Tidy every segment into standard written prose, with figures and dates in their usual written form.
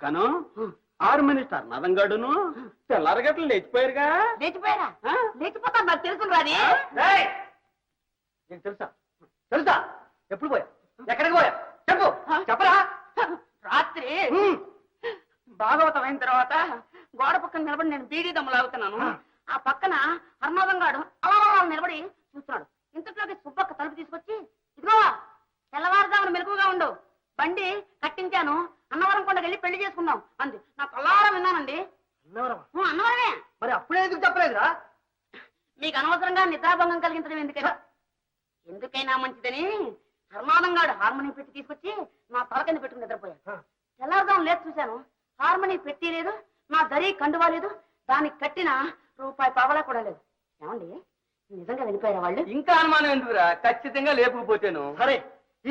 అక్కను ఆరు మినిస్టర్ నదంగాడును తెల్లారగట్లు లేచిపోయారుగా. లేచిపోయారా? లేచిపోతా నాకు తెలుసు రాని. నీకు తెలుసా? తెలుసా? ఎప్పుడు పోయా? ఎక్కడికి పోయా? చెప్పు, చెప్పరా. రాత్రి భాగవతం అయిన తర్వాత గోడ పక్కన నిలబడి నేను బీడీ దమ్ము లాగుతున్నాను. ఆ పక్కన హర్నాథం గాడు అలా నిలబడి చూస్తున్నాడు. ఇంతట్లోకి సుబ్బక్క తలుపు తీసుకొచ్చి, ఇదిగో తెల్లవారుజామున మెలకుగా ఉండు, బండి కట్టించాను, అన్నవరం కొండకి వెళ్ళి పెళ్లి చేసుకుందాం అంది. నా కల్లారం విన్నానండి. అన్నవరమే. మరి అప్పుడే ఎందుకు చెప్పలేదురా? మీకు అనవసరంగా నిద్రాభంగం కలిగించడం ఎందుకైనా మంచిదని హర్నాథం గాడు హార్మోనియం పెట్టి తీసుకొచ్చి నా తల కింద పెట్టుకుని నిద్రపోయాను. తెల్లారుజాము లేదు చూశాను, హార్మోనియం పెట్టి లేదు, నా దరి కండువా లేదు, దానికి కట్టిన రూపాయి పావలా కూడా లేదు. ఏమండి నిజంగా వెళ్ళిపోయారా వాళ్ళు? ఇంకా అనుమానం ఎందుకురా? ఖచ్చితంగా లేపుకుపోతాను. సరే,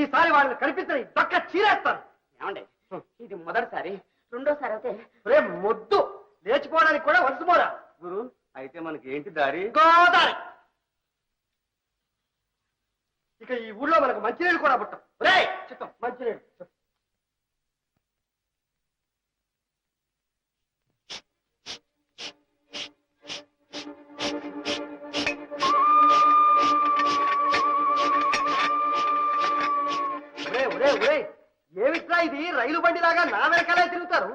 ఈసారి వాళ్ళని కనిపించని పక్క చీరేస్తాను. ఏమండి ఇది మొదటిసారి, రెండోసారి అయితే రే మొద్దు, లేచిపోవడానికి కూడా వలసపోరా. గురు అయితే మనకి ఏంటి దారి? గోదారి. ఇక ఈ ఊళ్ళో మనకు మంచినీళ్ళు కూడా పుట్టం. రే చిత్తం మంచినీళ్ళు. ఏమిట్రా ఇది? రైలు బండిలాగా నా వెనకాలే తిరుగుతారు.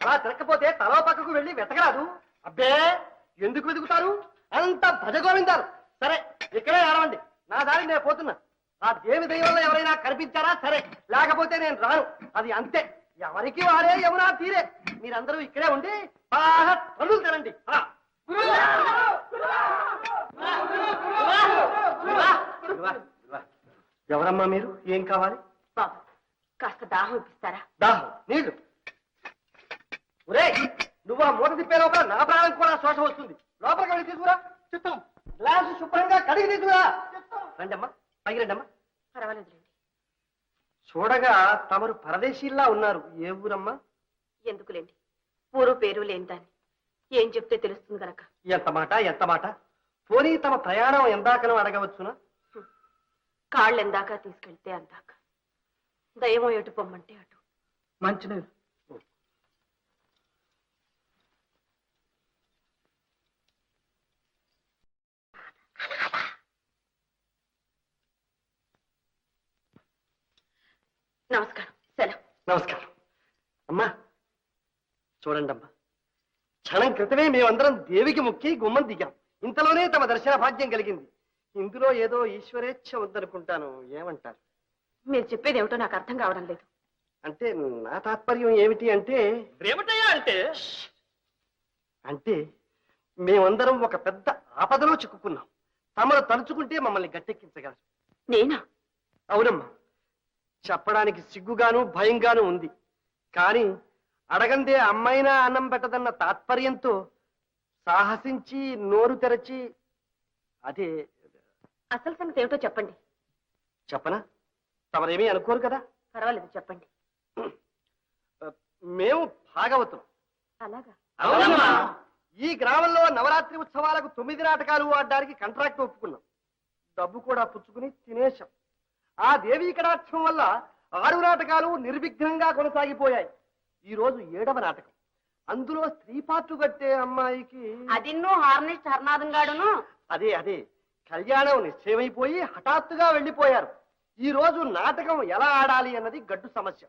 అలా తిరగకపోతే తలో పక్కకు వెళ్ళి వెతకరాదు. అబ్బే ఎందుకు వెతుకుతారు? అంత భజగోవిందారు. సరే ఇక్కడే ఆడవండి, నా దారి నేను పోతున్నా. ఆ దేవి దైవంలో ఎవరైనా కనిపించారా సరే, లేకపోతే నేను రాను. అది అంతే, ఎవరికి వాడే యమునా తీరే. మీరందరూ ఇక్కడే ఉండి బాగా పనులు తినండి. ఎవరమ్మా మీరు? ఏం కావాలి? బాబు కాస్త దాహం ఇప్పిస్తారా? దాహం నీళ్లు. ఒరే నువ్వు ఆ మూట తిప్పే లోపల నా ప్రాణం కూడా శోష వస్తుంది. లోపలికి వెళ్ళి తీసుకురా. చిత్తం గ్లాసు శుభ్రంగా కడిగి తీసుకురా. రండమ్మా, పైకి రండమ్మా. పర్వాలేదులేండి. చూడగా తమరు పరదేశీల్లా ఉన్నారు. ఏ ఊరమ్మా? ఎందుకులేండి, ఊరు పేరు లేని దాన్ని ఏం చెప్తే తెలుస్తుంది గనక. ఎంత మాట, ఎంత మాట. పోనీ తమ ప్రయాణం ఎందాకనో అడగవచ్చునా? కాళ్ళు ఎందాక తీసుకెళ్తే అందాక, దయమో ఎటు పొమ్మంటే అటు. మంచినీళ్ళు. నమస్కారం. సెలవు. నమస్కారం. అమ్మా చూడండి అమ్మా, క్షణం క్రితమే మేమందరం దేవికి మొక్కి గుమ్మం దిగాం. ఇంతలోనే తమ దర్శన భాగ్యం కలిగింది. ఇందులో ఏదో ఈశ్వరేచ్ఛ ఉందనుకుంటాను. ఏమంటారు? మీరు చెప్పేది ఏమిటో నాకు అర్థం కావడం లేదు. అంటే నా తాత్పర్యం ఏమిటి అంటే, ఏమిటయ్యా అంటే మేమందరం ఒక పెద్ద ఆపదలో చిక్కుకున్నాం. తమరు తలుచుకుంటే మమ్మల్ని గట్టెక్కించగలరు. నేనా? అవునమ్మా, చెప్పడానికి సిగ్గుగాను భయంగాను ఉంది. కానీ అడగందే అమ్మైనా అన్నం పెట్టదన్న తాత్పర్యంతో సాహసించి నోరు తెరచి, అదే అసలు సంగతి ఏమిటో చెప్పండి. చెప్పనా? తమరేమీ అనుకోరు కదా. పర్వాలేదు చెప్పండి. మేము భాగవతం. అలాగా? ఈ గ్రామంలో నవరాత్రి ఉత్సవాలకు 9 నాటకాలు ఆడడానికి కాంట్రాక్ట్ ఒప్పుకున్నాం. డబ్బు కూడా పుచ్చుకుని తినేశాం. ఆ దేవీ కటాక్షం వల్ల 6 నాటకాలు నిర్విఘ్నంగా కొనసాగిపోయాయి. ఈ రోజు 7వ నాటకం. అందులో స్త్రీ పాత్ర కట్టే అమ్మాయికి అదిన్నో హార్నిస్ట్ హర్నాథం గాడును. అదే అదే కళ్యాణం నిశ్చయమైపోయి హఠాత్తుగా వెళ్ళిపోయారు. ఈ రోజు నాటకం ఎలా ఆడాలి అన్నది గడ్డు సమస్య.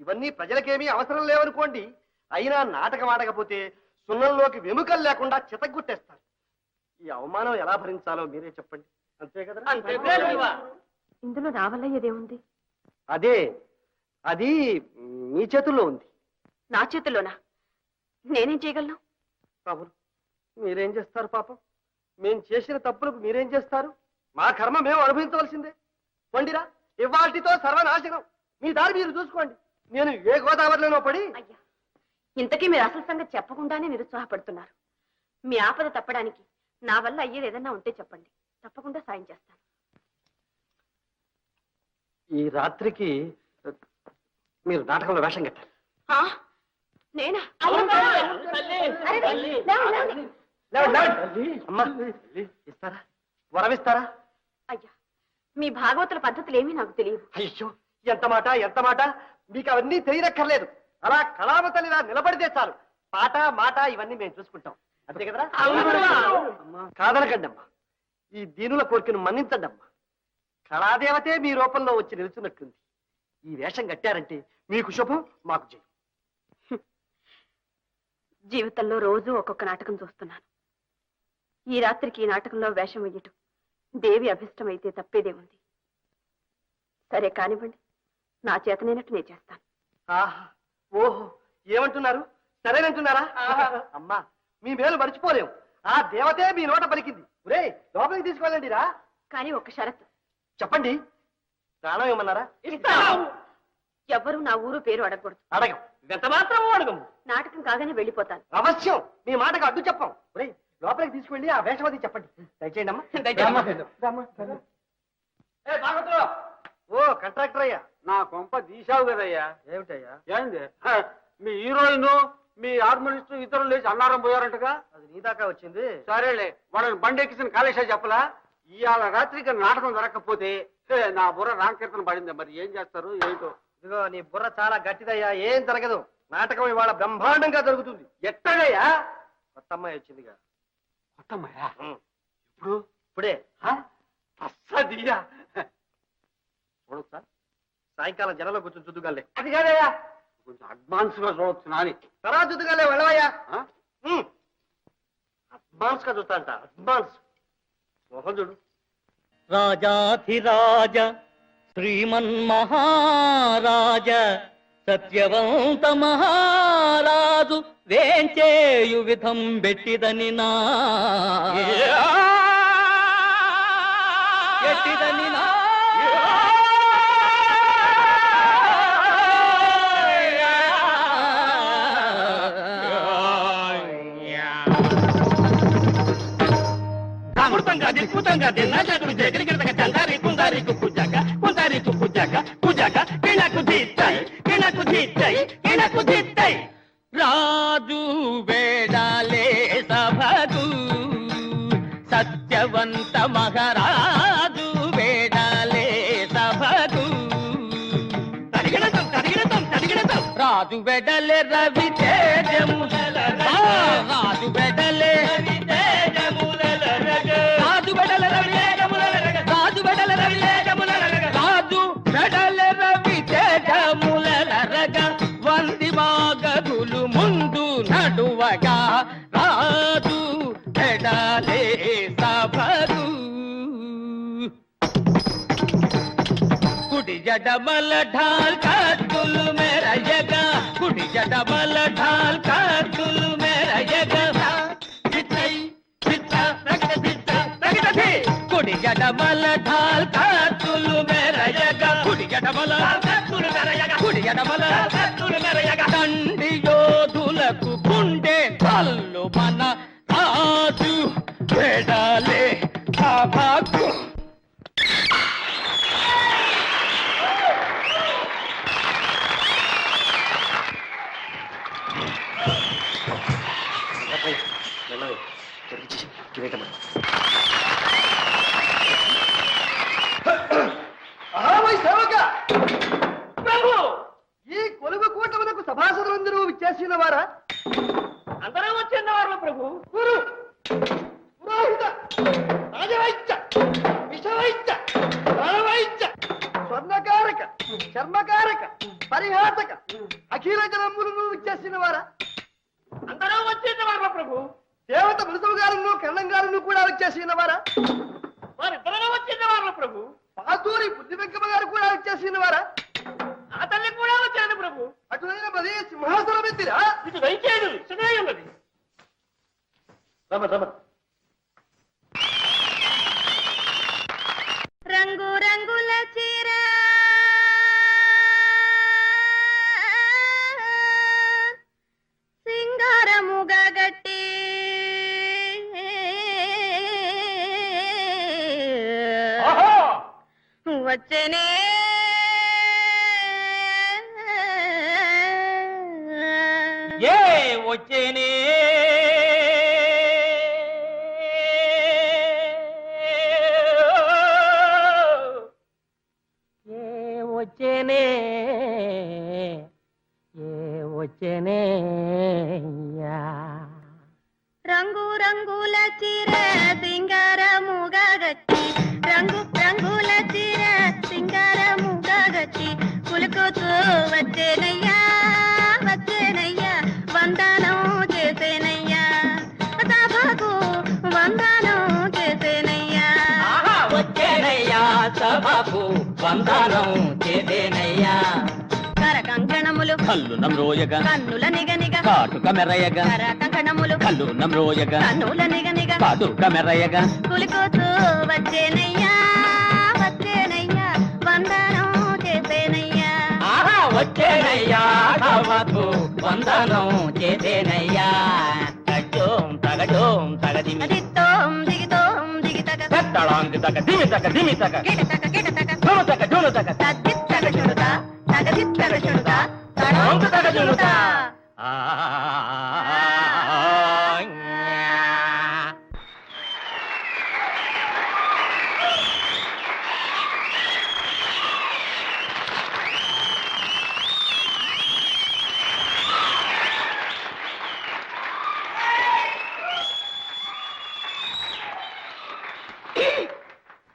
ఇవన్నీ ప్రజలకేమీ అవసరం లేవనుకోండి. అయినా నాటకం ఆడకపోతే సున్నంలోకి వెముకలు లేకుండా చితగ్గుట్టేస్తారు. ఈ అవమానం ఎలా భరించాలో మీరే చెప్పండి. అంతే కదా? ఇందులో నా వల్ల ఏదేముంది? అదే, అది మీ చేతుల్లో ఉంది. నా చేతుల్లోనా? నేనేం చేయగలను? పాపం మీరేం చేస్తారు? పాపం మేం చేసిన తప్పులకు మీరేం చేస్తారు? మా కర్మ మేము అనుభవించవలసిందే. వండిరా, ఇవాటితో సర్వనాశనం. మీ దారి మీరు చూసుకోండి. నేను ఏ గోదావరిలోనో పడి. అయ్యా, ఇంతకీ మీరు అసలు సంగతి చెప్పకుండానే నిరుత్సాహపడుతున్నారు. మీ ఆపద తప్పడానికి నా వల్ల అయ్యేది ఏదన్నా ఉంటే చెప్పండి, తప్పకుండా సాయం చేస్తాను. ఈ రాత్రికి మీరు నాటకంలో వేషం కట్టారు. నేనా? అమ్మా ఇస్తారా? వరమిస్తారా? అయ్యా, మీ భాగవతుల పద్ధతులు ఏమీ నాకు తెలియదు. అయ్యో, ఎంత మాట, ఎంత మాట. మీకు అవన్నీ తెలియనక్కర్లేదు. అలా కళామ తల్లిలా నిలబడితే చాలు. పాట మాట ఇవన్నీ మేము చూసుకుంటాం. అంతే కదరా? అమ్మా, కాదనకండి అమ్మా. ఈ దీనుల కోరికను మన్నించండి అమ్మా. కళాదేవతే మీ రూపంలో వచ్చి నిలుచున్నట్టుంది. ఈ వేషం కట్టారంటే మీకు శుభం, మాకు జయం. జీవితంలో రోజు ఒక్కొక్క నాటకం చూస్తున్నాను. ఈ రాత్రికి ఈ నాటకంలో వేషం వెయ్యటం దేవి అభిష్టమైతే తప్పేదే ఉంది. సరే కానివ్వండి, నా చేతనైనట్టు నేను చేస్తాను. ఆహా, ఓహో, ఏమంటున్నారు? సరేనంటున్నారా? అమ్మా, మీ మేలు మర్చిపోలేము. ఆ దేవతే మీ నోట పలికింది. ఒరే, లోపలికి తీసుకెళ్ళండి రా. కానీ ఒక షరతు. చెప్పండి. ప్రాణం ఏమన్నారా? ఎవ్వరూ నా ఊరు పేరు అడగకూడదు. అడగం. ఎంత మాత్రం అడగము. నాటకం కాగానే వెళ్ళిపోతాను. అవశ్యం. మీ మాటకు అడ్డు చెప్పం. ఒరే, లోపలికి తీసుకెళ్ళి ఆ వేషమది చెప్పండి. దయచేయండి అమ్మా. ఓ కాంట్రాక్టర్ అయ్యా, నా కొంప తీసావు కదయ్యా. ఏమిటయ్యా? ఏంది మీ హీరోయిన్ మీ హార్మోనిస్ట్ ఇద్దరు లేచి అన్నారం పోయారంటగా? అది నీ దాకా వచ్చింది. సరేలే, వాళ్ళని బండి ఎక్కిసిన కాళేశా చెప్పలా? ఇవాళ రాత్రికి నాటకం జరగకపోతే నా బుర్ర రామకీర్తన పడింది. మరి ఏం చేస్తారు ఏంటో? ఇదిగో నీ బుర్ర చాలా గట్టిదయ్యా. ఏం జరగదు. నాటకం ఇవాళ బ్రహ్మాండంగా జరుగుతుంది. ఎట్టగయ్యా? కొత్త అమ్మాయి వచ్చిందిగా. కొత్తమ్మయ్యా? ఇప్పుడు ఇప్పుడే అస్సదియా చూడొచ్చా? సాయంకాలం జనంలో కూర్చొని చూద్దుగాలే. అది కాదయ్యా, కొంచెం అడ్వాన్స్ గా చూడొచ్చు నాని. తర్వాత చూద్దుగాలే, వెళ్ళవయ్యా. అడ్వాన్స్ గా చూస్తా అంట. అడ్వాన్స్ మోహన్ చూడు. రాజాధిరాజ శ్రీమన్మహారాజ సత్యవంత మహారాజు వేంచేయు విధం బెట్టిదని నా ఎట్టిదని నా రాజు వేడాలే సభకు సత్యవంత మహారాజు వేడాలే సభకు రాజు వెడలే రవి తేజముల రాజు వెడలే రాజు వెడల రవి రాజు వెడల రవి రాజు వెడల రవి తేజముల రగ వంది మాగదులు ముందు నడువగా రాజు వెడలే సభకు కుడి జడమల ఢాల్ కత్తులు మెరయగా కుడి జడమల ఢాల్ కత్తులు మెరయగా కుడి జడమల ఢాల్ కత్తులు మెరయగా కుడి జడమల కుడి జడమల దండి యోధులకు గుండె కల్లు మన రాజు వెడలే సభకు ఈ కొలువు కూటములకు సభాసదులందరూ విచ్చేసిన వారా? అందరూ వచ్చిన వారు ప్రభు. గురు, పురోహిత, రాజవైద్య, విషవైద్య, రణవైద్య, స్వర్ణకారక, చర్మకారక, పరిహాసక, అఖిల జనములను విచ్చేసిన వారా? అందరూ వచ్చిన వారు ప్రభు. దేవత మృతువు గారును కన్నం గారును కూడా వచ్చేసిన వారా? వారిద్దరూ వచ్చిన వారు ప్రభు. పాతూరి బుద్ధి వెంకమ్మ గారు కూడా వచ్చేసిన వారా? ఆ తల్లి కూడా వచ్చాను ప్రభు. అటువైన పది సింహాసనం ఎత్తిరా? ఇటు దయచేయదు ఇసునే ఉన్నది. రమ రమ రంగు రంగుల చీర సింగారముగా గట్టి వచ్చనే ఏ వచ్చేనే వచ్చేనే రంగు రంగుల చీర సింగారముగా గట్టి రంగు రంగుల చీర సింగారముగా గట్టి పులుకుతూ వచ్చేనయ్యా వచ్చేనయ్యా వందనం చేసేనయ్యా సభకు వందనం చేసేనయ్యా వచ్చేనయ్యా సభకు వందనం చేసేనయ్యా కర కంకణములు కల్లు నమ్రోయగా కన్నుల నిగనిగ కాటుక మెరయగా కర కంకణములు కల్లు నమ్రోయగా కన్నుల నిగనిగ కాటుక మెరయగా పులుకుతూ వచ్చేనయ్యా వచ్చేనయ్యా వందనం చేసేనయ్యా వచ్చేనయ్యా సభకు వందనం చేసేనయ్యా తగజోం తగజోం తగదిమి దిత్తోం దిగితోం దిగితగ తగ దిమి తగ దిమి తగ గిటతగ గిటతగ జును తగ జును తగ తద్దిత్తగ చుడుతా తగదిత్తగ చుడుతా తడోంకు తగ జునుతా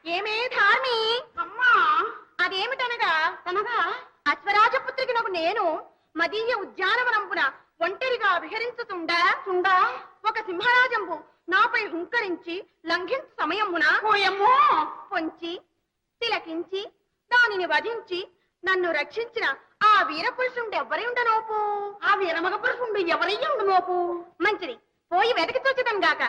ఏమే ధార్మి అమ్మా అదేమిటనగా అనగా అశ్వరాజపుత్రికి నాకు నేను మదీయ ఉద్యానవనంపున ఒంటరిగా విహరించుతుండా ఒక సింహరాజంబు నాపై హుంకరించి లంఘించు సమయమున పోయమ్మో పొంచి తిలకించి దానిని వధించి నన్ను రక్షించిన ఆ వీరపురుషుండు ఎవరి ఉండనోపు ఆ వీరమగ పురుషుండు ఎవరయ్యి ఉండు మోపు మంచిది పోయి వెతకి చూచదం గాక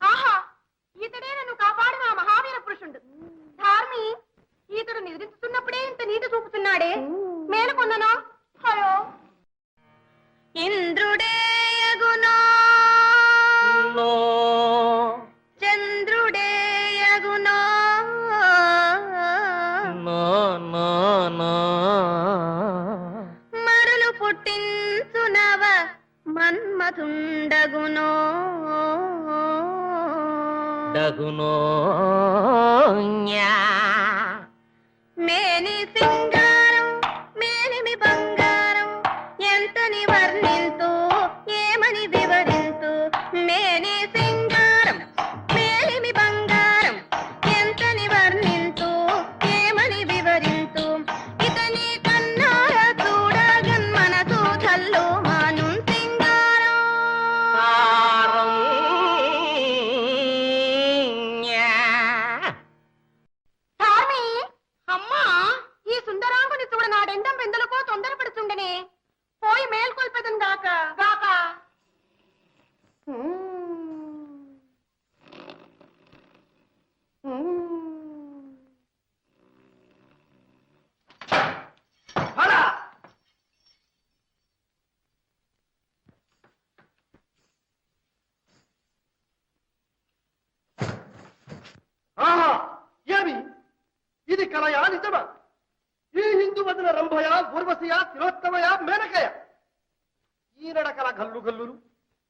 ఆహా ఇతడే నన్ను కాపాడిన ఆ మహావీర పురుషుడు ధార్మి ఈతడు నిద్రిస్తున్నప్పుడే ఇంత నీటి చూపుతున్నాడే మేలుకొన్ననా హలో ఇంద్రుడే యగునో చంద్రుడే యగునో మరులు పుట్టించునవ మన్మథుండగునో డగునో మేని సింగారం మేలిమి బంగారం ఎంతని వర్ణింతు ఏమని వివరింతు మేని సింగారం మేలిమి బంగారం ఎంతని వర్ణింతు ఏమని వివరింతు ఇతని కన్నార చూడగన్ మనసు చల్లు మాను సింగారం ధార్మి అమ్మా ఈ సుందరాంగుని చూడ నాడెండం వెందులకో తొందరపడుచుండనే పోయి మేల్కొల్పెదను గాక గాక ఆహా ఏమి ఇది కలయా నిజమా ఈ హిందూ వదిన రంభయ ఊర్వశయ తిలోత్తమయ మేనకయ ఈ నడకల గల్లు గల్లులు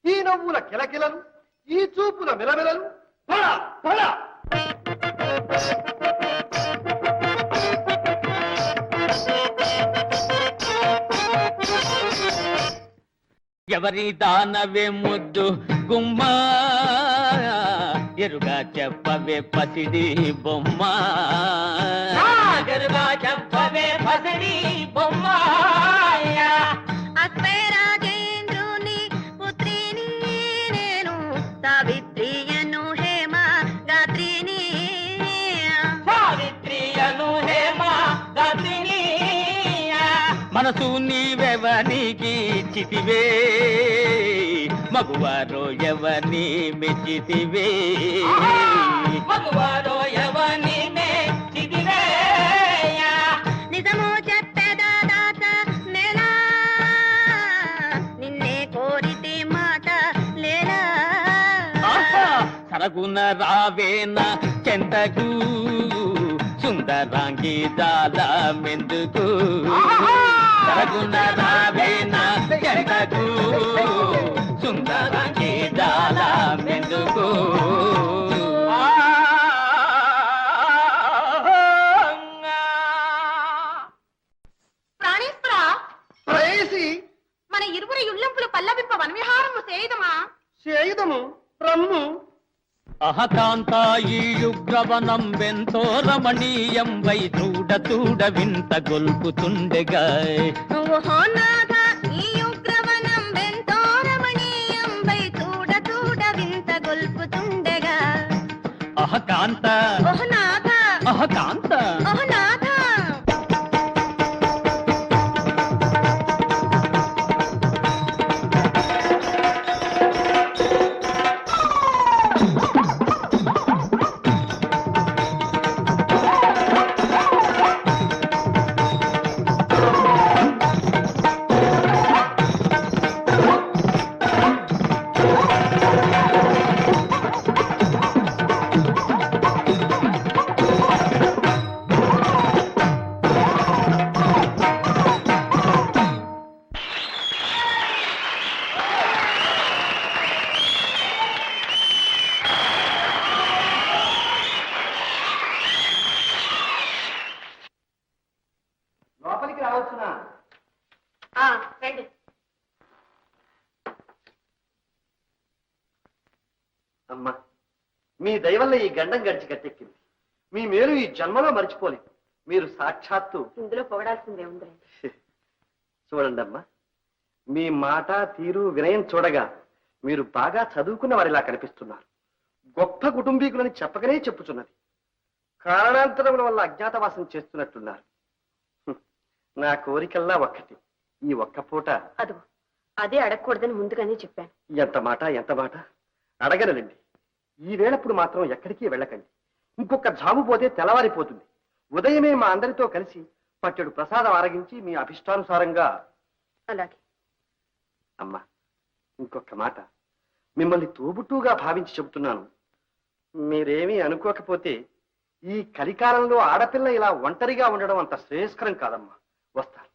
ఈ నవ్వుల కిలకిలలు ఈ చూపుల మెలమెలలు పడ పడ ఎవరి దానవే ముద్దు గుమ్మా ఎరుగా చెప్పవే పసిడి బొమ్మ ఎరుగా చెప్పవే పసిడి బొమ్మ అశ్వరాజేంద్రుని పుత్రిని నేను సావిత్రియను హేమ గాత్రిని సావిత్రియను హేమ గతిని మనసు నీవెవనికి చితివే మగువారో ఎవరిని మెచ్చితివే మగువారో ఎవరిని మెచ్చితివే నిజము చెప్పేదా దాత నేలా నిన్నే కోరితే మాట లేలా తరగున రావేన చెంతకు సుందరాంగి జాల మెందుకు తరగున రావేన చెంతకు సుందరాంగి జాల మెందుకు ప్రాణేశ్వర ప్రేయసి మన ఇరువురి ఇళ్ళంపులు పల్లవింప వనవిహారము సేయుదమా చేయుదము రమ్ము. అహకాంతాయుగ్రవనం వెంతో రమణీయం వై చూడ చూడ వింత గొల్పుతుండెగా ఓహో నాథ ఈ ఉగ్రవనం వెంతో రమణీయం వై చూడ చూడ వింత గొల్పుతుండగా అహకాంత ఓహ నాథ అహకాంత ఓహ నాథ లోపలికి రావచ్చునా? రండి. అమ్మా, మీ దయవల్ల ఈ గండం గడిచి గట్టెక్కింది. మీ మేలు ఈ జన్మలో మర్చిపోలేదు. మీరు సాక్షాత్తు ఇందులో పొగడాల్సిందే ఉంది. చూడండి అమ్మా, మీ మాట తీరు వినయం చూడగా మీరు బాగా చదువుకున్న వారిలా కనిపిస్తున్నారు. గొప్ప కుటుంబీకులని చెప్పకనే చెప్పుచున్నది. కారణాంతరముల వల్ల అజ్ఞాతవాసం చేస్తున్నట్టున్నారు. నా కోరికల్లా ఒక్కటి, ఈ ఒక్క పూట. అదిగో అదే అడగకూడదని ముందుగానే చెప్పాను. ఎంత మాట ఎంత మాట. అడగనండి. ఈ వేళప్పుడు మాత్రం ఎక్కడికి వెళ్ళకండి. ఇంకొక జాము పోతే తెల్లవారిపోతుంది. ఉదయమే మా అందరితో కలిసి పట్టెడు ప్రసాదం ఆరగించి మీ అభిష్టానుసారంగా. అలాగే. అమ్మా, ఇంకొక మాట. మిమ్మల్ని తోబుట్టుగా భావించి చెబుతున్నాను. మీరేమీ అనుకోకపోతే ఈ కలికాలంలో ఆడపిల్ల ఇలా ఒంటరిగా ఉండడం అంత శ్రేయస్కరం కాదమ్మా. వస్తాను.